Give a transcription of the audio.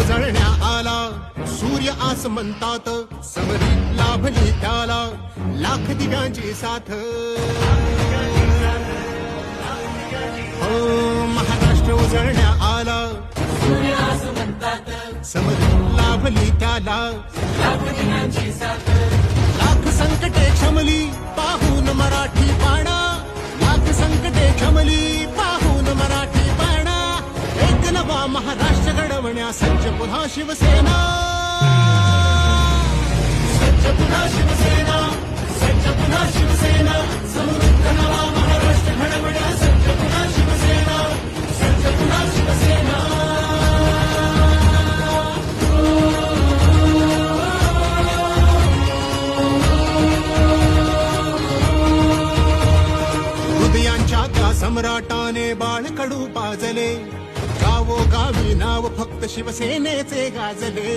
उजळण्या आला, सूर्य आसमंतात समरी लाभली त्याला, लाख दिव्यांची साथ. हो महाराष्ट्र उजळण्या आला, सूर्य आसमंतात समरी लाभली त्याला, लाख दिव्यांची साथ. लाख संकटे क्षमली पाहून मराठी बाणा, लाख संकटे क्षमली पाहून मराठी बाणा. एक नवा महाराष्ट्र घडवण्या सज्ज पुन्हा शिवसेना, सज्ज पुन्हा शिवसेना, सज्ज पुन्हा शिवसेना. समृद्ध नवा महाराष्ट्र घडवण्या सज्ज पुन्हा शिवसेना, सज्ज पुन्हा शिवसेना. हृदयांच्या त्या सम्राटाने बाळकडू पाजले, गावोगावी नाव फक्त शिवसेनेचे गाजले.